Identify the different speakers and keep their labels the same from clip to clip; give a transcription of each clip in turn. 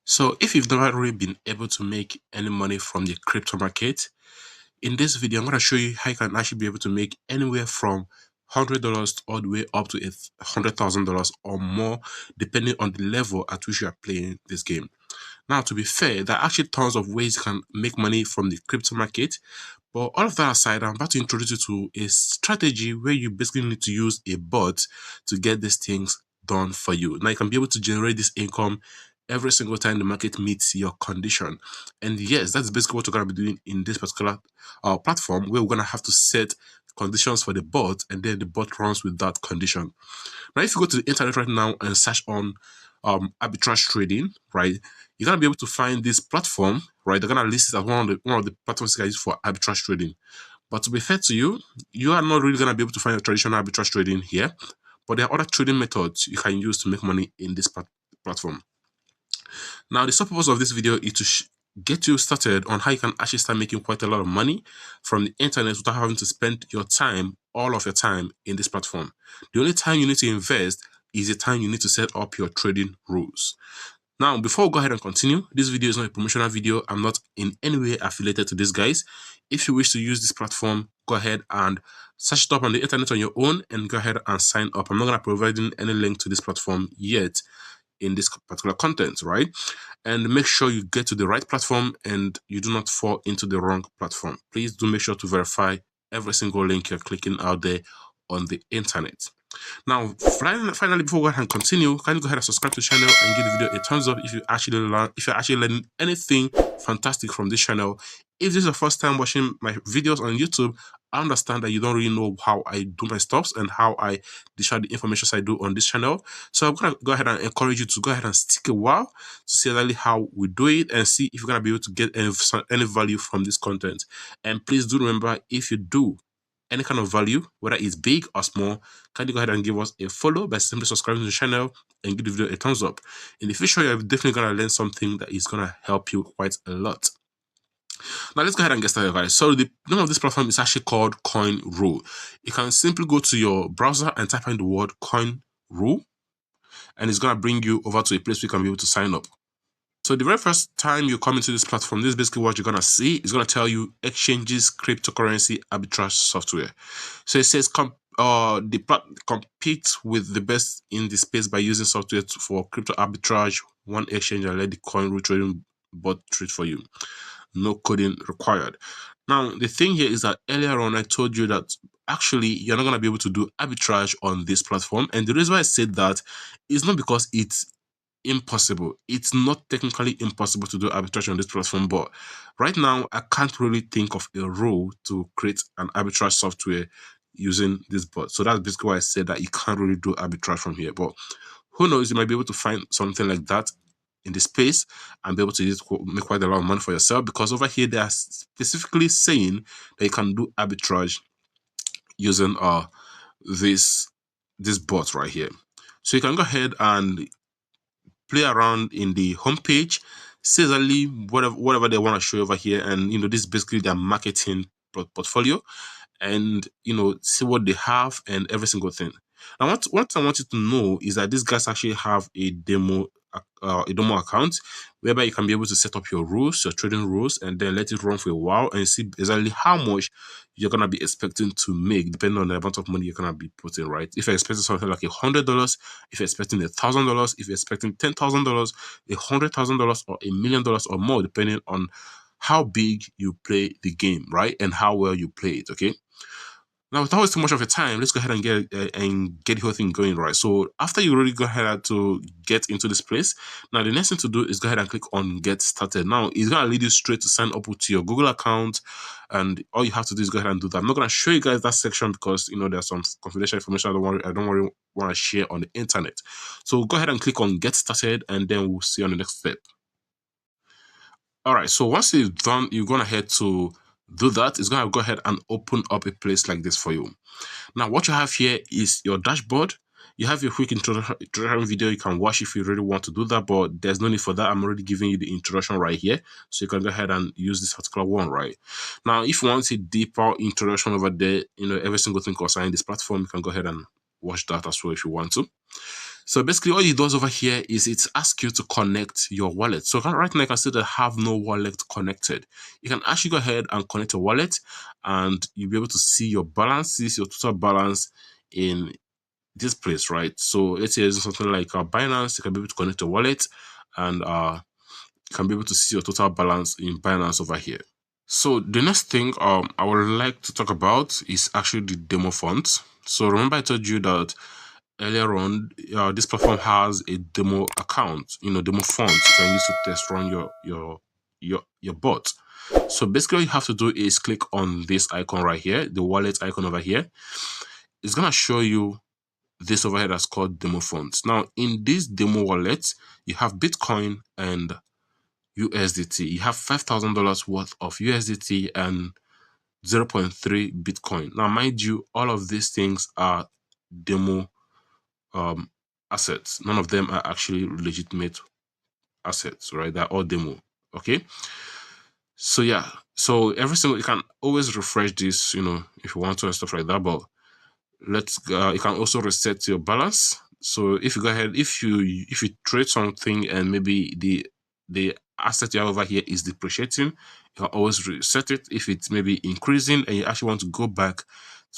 Speaker 1: So if you've never really been able to make any money from the crypto market, in this video, I'm going to show you how you can actually be able to make anywhere from $100 all the way up to $100,000 or more, depending on the level at which you are playing this game. Now, to be fair, there are actually tons of ways you can make money from the crypto market. But all of that aside, I'm about to introduce you to a strategy where you basically need to use a bot to get these things done for you. Now, you can be able to generate this income every single time the market meets your condition. And yes, that's basically what we're going to be doing in this particular platform, where we're going to have to set conditions for the bot, and then the bot runs with that condition. Now, if you go to the internet right now and search on arbitrage trading, right, you're gonna be able to find this platform, right? They're gonna list it as one of the platforms you can use for arbitrage trading. But to be fair to you, you are not really gonna be able to find a traditional arbitrage trading here. But there are other trading methods you can use to make money in this platform. Now, the sole purpose of this video is to get you started on how you can actually start making quite a lot of money from the internet without having to spend your time, all of your time, in this platform. The only time you need to invest is the time you need to set up your trading rules. Now, before we go ahead and continue, this video is not a promotional video. I'm not in any way affiliated to these guys. If you wish to use this platform, go ahead and search it up on the internet on your own and go ahead and sign up. I'm not going to provide any link to this platform yet in this particular content, right? And make sure you get to the right platform and you do not fall into the wrong platform. Please do make sure to verify every single link you're clicking out there on the internet. Now, finally, before we go ahead and continue, can you go ahead and subscribe to the channel and give the video a thumbs up if you're actually learning anything fantastic from this channel. If this is your first time watching my videos on YouTube, I understand that you don't really know how I do my stuffs and how I dish out the information I do on this channel. So I'm gonna go ahead and encourage you to go ahead and stick a while to see exactly how we do it and see if you're gonna be able to get any value from this content. And please do remember, if you do any kind of value, whether it's big or small, can you go ahead and give us a follow by simply subscribing to the channel and give the video a thumbs up. In the future, you're definitely going to learn something that is going to help you quite a lot. Now, let's go ahead and get started, guys. So the name of this platform is actually called CoinRule. You can simply go to your browser and type in the word CoinRule, and it's going to bring you over to a place where you can be able to sign up. So the very first time you come into this platform, this is basically what you're going to see. It's going to tell you exchanges, cryptocurrency, arbitrage software. So it says compete with the best in the space by using software for crypto arbitrage, one exchange, and let the CoinRule trading bot trade for you. No coding required. Now, the thing here is that earlier on, I told you that actually you're not going to be able to do arbitrage on this platform. And the reason why I said that is not because it's impossible. It's not technically impossible to do arbitrage on this platform, but right now I can't really think of a rule to create an arbitrage software using this bot. So that's basically why I said that you can't really do arbitrage from here. But who knows, you might be able to find something like that in the space and be able to make quite a lot of money for yourself, because over here they are specifically saying that you can do arbitrage using this bot right here. So you can go ahead and play around in the homepage, see exactly whatever they want to show over here, and this is basically their marketing portfolio, and see what they have and every single thing. Now, what I want you to know is that these guys actually have a demo account whereby you can be able to set up your rules, your trading rules, and then let it run for a while and see exactly how much you're gonna be expecting to make depending on the amount of money you're gonna be putting, right? If you're expecting something like $100, if you're expecting $1,000, if you're expecting $10,000, $100,000, or $1 million or more, depending on how big you play the game, right? And how well you play it, okay? Now, without wasting much of your time, let's go ahead and get the whole thing going, right? So after you already go ahead to get into this place, now the next thing to do is go ahead and click on Get Started. Now, it's going to lead you straight to sign up to your Google account, and all you have to do is go ahead and do that. I'm not going to show you guys that section because, there's some confidential information I don't really want to share on the internet. So go ahead and click on Get Started, and then we'll see you on the next step. All right, so once you've done, you're going ahead to do that. It's going to go ahead and open up a place like this for you. Now, what you have here is your dashboard. You have your quick introduction video you can watch if you really want to do that, but there's no need for that. I'm already giving you the introduction right here, so you can go ahead and use this particular one right now. If you want a deeper introduction over there, every single thing concerning this platform, you can go ahead and watch that as well if you want to. So basically all it does over here is it asks you to connect your wallet. So right now you can see that I have no wallet connected. You can actually go ahead and connect your wallet and you'll be able to see your balance, see your total balance in this place, right? So let's say using something like Binance, you can be able to connect your wallet and you can be able to see your total balance in Binance over here. So the next thing I would like to talk about is actually the demo funds. So remember I told you that earlier on, this platform has a demo account, demo funds you can use to test run your bot. So basically, all you have to do is click on this icon right here, the wallet icon over here. It's gonna show you this over here that's called demo funds. Now, in this demo wallet, you have Bitcoin and USDT. You have $5,000 worth of USDT and 0.3 Bitcoin. Now, mind you, all of these things are demo assets. None of them are actually legitimate assets, right? They're all demo. Okay. So yeah, so every single, you can always refresh this, if you want to and stuff like that. But you can also reset your balance. So if you go ahead, if you trade something and maybe the asset you have over here is depreciating, you can always reset it. If it's maybe increasing and you actually want to go back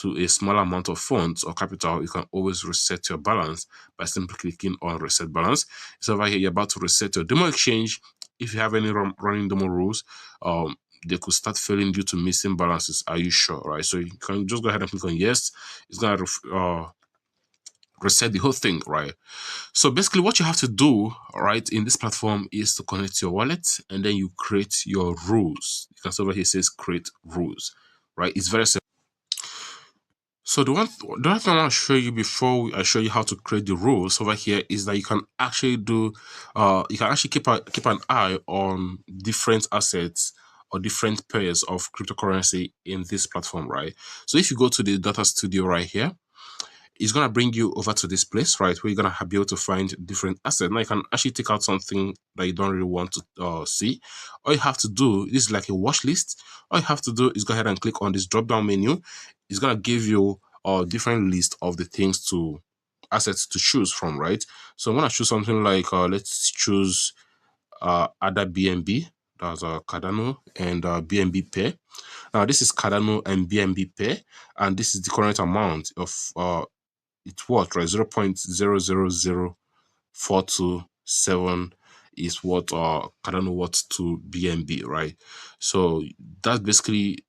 Speaker 1: to a smaller amount of funds or capital, you can always reset your balance by simply clicking on reset balance. So over here, you're about to reset your demo exchange. If you have any running demo rules, they could start failing due to missing balances. Are you sure? Right. So you can just go ahead and click on yes. It's gonna reset the whole thing, right? So basically, what you have to do, right, in this platform is to connect your wallet and then you create your rules. You can see over here it says create rules, right? It's very simple. So the other thing I want to show you before I show you how to create the rules over here is that you can actually keep an eye on different assets or different pairs of cryptocurrency in this platform, right? So if you go to the data studio right here, it's going to bring you over to this place, right, where you're going to be able to find different assets. Now you can actually take out something that you don't really want to see. All you have to do, this is like a watch list. All you have to do is go ahead and click on this drop down menu. It's going to give you a different list of the things to assets to choose from, right? So I'm going to choose something like let's choose ADA BNB. That's Cardano and BNB pair. Now this is Cardano and BNB pair, and this is the current amount of it's what, right? 0.000427 is what Cardano worth to BNB, right? So that's basically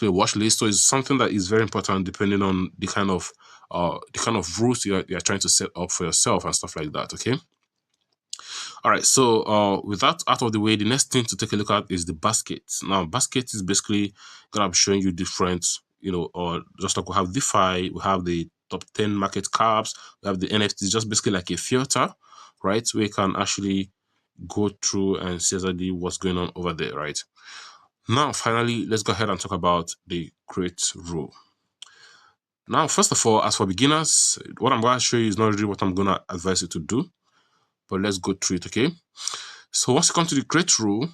Speaker 1: a watch list. So it's something that is very important depending on the kind of rules you're trying to set up for yourself and stuff like that. Okay. All right, so with that out of the way, the next thing to take a look at is the basket. Now, basket is basically gonna be showing you different, just like we have DeFi, we have the top 10 market caps, we have the NFTs, just basically like a filter, right? Where you can actually go through and see exactly what's going on over there, right? Now, finally, let's go ahead and talk about the create rule. Now, first of all, as for beginners, what I'm going to show you is not really what I'm going to advise you to do, but let's go through it, okay? So once you come to the create rule,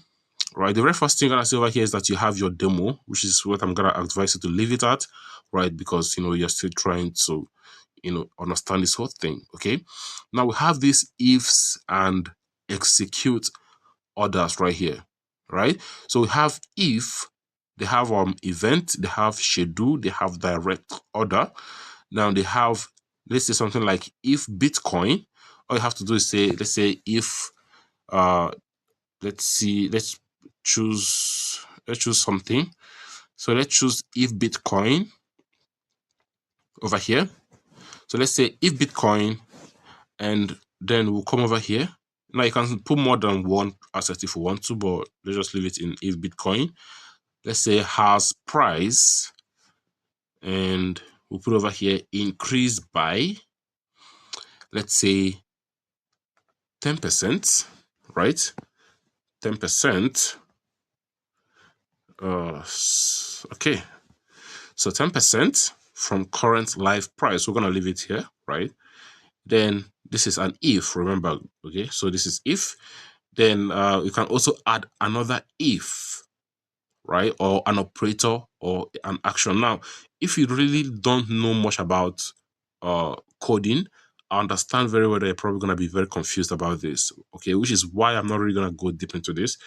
Speaker 1: right, the very first thing I'm gonna see over here is that you have your demo, which is what I'm gonna advise you to leave it at, right? Because you're still trying to understand this whole thing. Okay. Now we have these ifs and execute orders right here, right? So we have if, they have event, they have schedule, they have direct order. Now they have, let's say something like if Bitcoin. All you have to do is say, let's say if let's choose something. So let's choose if Bitcoin over here. So let's say if Bitcoin, and then we'll come over here. Now you can put more than one asset if you want to, but let's just leave it in if Bitcoin. Let's say has price, and we'll put over here increase by, let's say 10%, right? 10%. Okay. So 10% from current live price. We're going to leave it here, right? Then this is an if, remember, okay? So this is if. Then you can also add another if, right? Or an operator or an action. Now, if you really don't know much about coding, I understand very well that you're probably going to be very confused about this, okay, which is why I'm not really going to go deep into this.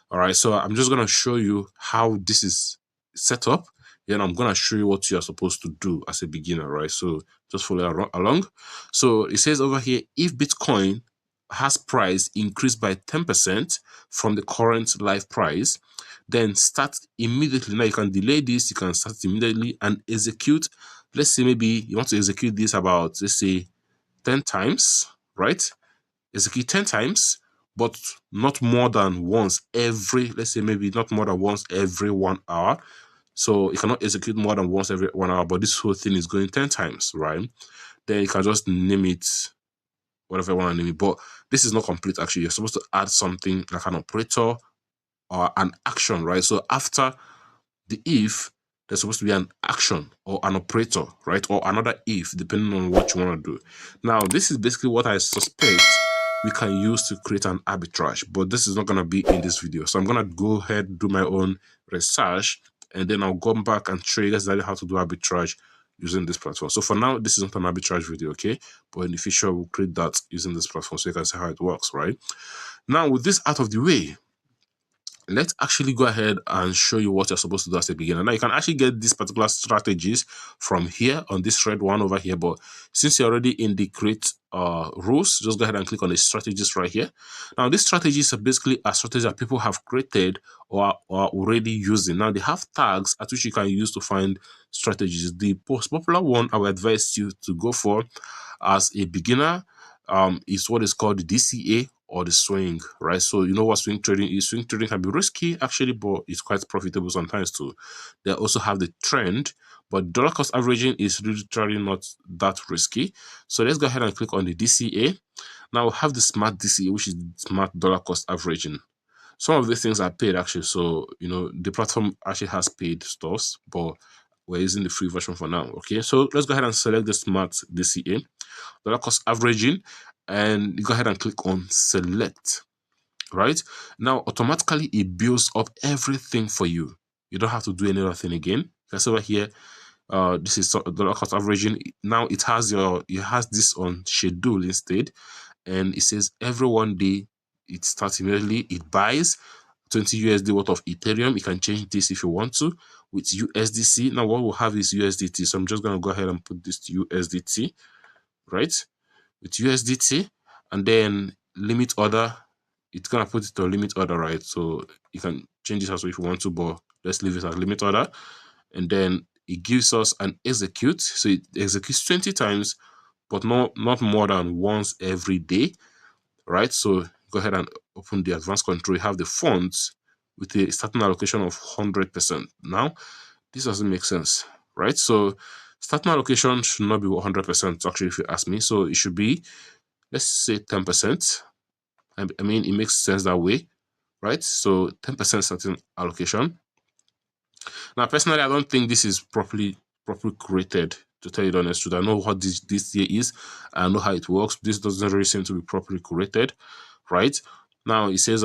Speaker 1: All right, so I'm just going to show you how this is set up. Then I'm going to show you what you're supposed to do as a beginner, right? So just follow along. So it says over here, if Bitcoin has price increased by 10% from the current live price, then start immediately. Now you can delay this, you can start immediately and execute. Let's say maybe you want to execute this about, let's say, 10 times, right? Execute 10 times, but not more than once every, let's say maybe not more than once every 1 hour. So you cannot execute more than once every 1 hour, but this whole thing is going 10 times, right? Then you can just name it whatever you want to name it. But this is not complete actually. You're supposed to add something like an operator or an action, right? So after the if, there's supposed to be an action or an operator, right? Or another if, depending on what you want to do. Now, this is basically what I suspect we can use to create an arbitrage, but this is not going to be in this video. So I'm going to go ahead, do my own research, and then I'll go back and show you guys exactly how to do arbitrage using this platform. So for now, this is not an arbitrage video, okay? But in the future, we'll create that using this platform so you can see how it works, right? Now, with this out of the way, let's actually go ahead and show you what you're supposed to do as a beginner. Now, you can actually get these particular strategies from here on this red one over here. But since you're already in the create rules, just go ahead and click on the strategies right here. Now, these strategies are basically a strategy that people have created or are already using. Now, they have tags at which you can use to find strategies. The most popular one I would advise you to go for as a beginner is what is called the DCA or the swing, right? So you know what swing trading is. Swing trading can be risky actually, but it's quite profitable sometimes too. They also have the trend, but dollar cost averaging is literally not that risky. So let's go ahead and click on the DCA. Now we have the smart DCA, which is smart dollar cost averaging. Some of these things are paid actually, so you know the platform actually has paid stuffs, but we're using the free version for now. Okay, so let's go ahead and select the smart DCA, dollar cost averaging, and you go ahead and click on select. Right now, automatically it builds up everything for you. You don't have to do any other thing again. You can see over here, this is dollar cost averaging. Now it has this on schedule instead, and it says every 1 day it starts immediately. It buys 20 USD worth of Ethereum. You can change this if you want to with USDC. Now what we'll have is USDT, so I'm just going to go ahead and put this to USDT, right? With USDT, and then limit order, it's gonna put it to limit order, right? So you can change this also if you want to, but let's leave it as limit order. And then it gives us an execute, so it executes 20 times, but not more than once every day, right? So go ahead and open the advanced control. You have the funds with a starting allocation of 100%. Now this doesn't make sense, right? So starting allocation should not be 100% actually, if you ask me. So it should be, let's say 10%. I mean, it makes sense that way, right? So 10% starting allocation. Now, personally, I don't think this is properly created, to tell you the honest truth. I know what this here is. I know how it works. This doesn't really seem to be properly created, right? Now, it says,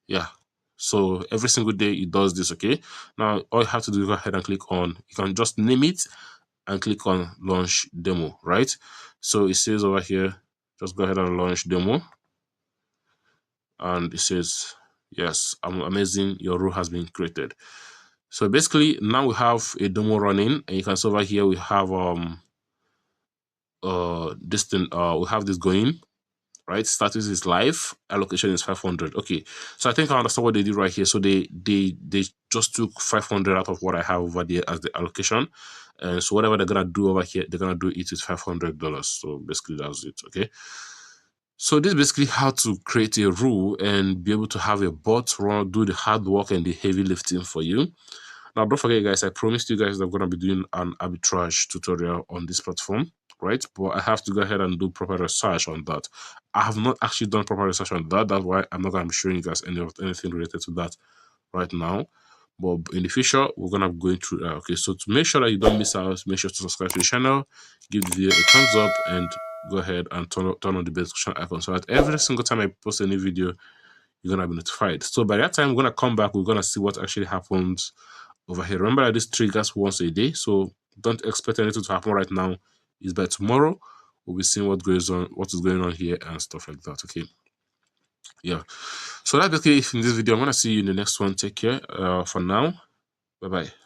Speaker 1: yeah. So every single day it does this, okay? Now, all you have to do is go ahead and click on, you can just name it and click on launch demo, right? So it says over here, just go ahead and launch demo. And it says, yes, amazing, your rule has been created. So basically now we have a demo running, and you can see over here we have this thing, we have this going, right? Status is live, allocation is 500. Okay, so I think I understand what they did right here. So they just took 500 out of what I have over there as the allocation, and so whatever they're gonna do over here, they're gonna do it with $500. So basically that's it. Okay, so this is basically how to create a rule and be able to have a bot run, do the hard work and the heavy lifting for you. Now, don't forget, guys, I promised you guys that I'm going to be doing an arbitrage tutorial on this platform, right? But I have to go ahead and do proper research on that. I have not actually done proper research on that. That's why I'm not going to be showing you guys anything related to that right now. But in the future, we're going to be going through that. Okay, so to make sure that you don't miss out, make sure to subscribe to the channel, give the video a thumbs up, and go ahead and turn on the bell notification icon so that every single time I post a new video, you're going to be notified. So by that time, we're going to come back, we're going to see what actually happens over here. Remember that this triggers once a day, so don't expect anything to happen right now. It's by tomorrow we'll be seeing what is going on here and stuff like that. Okay. Yeah. So that's basically it in this video. I'm gonna see you in the next one. Take care. For now, bye bye.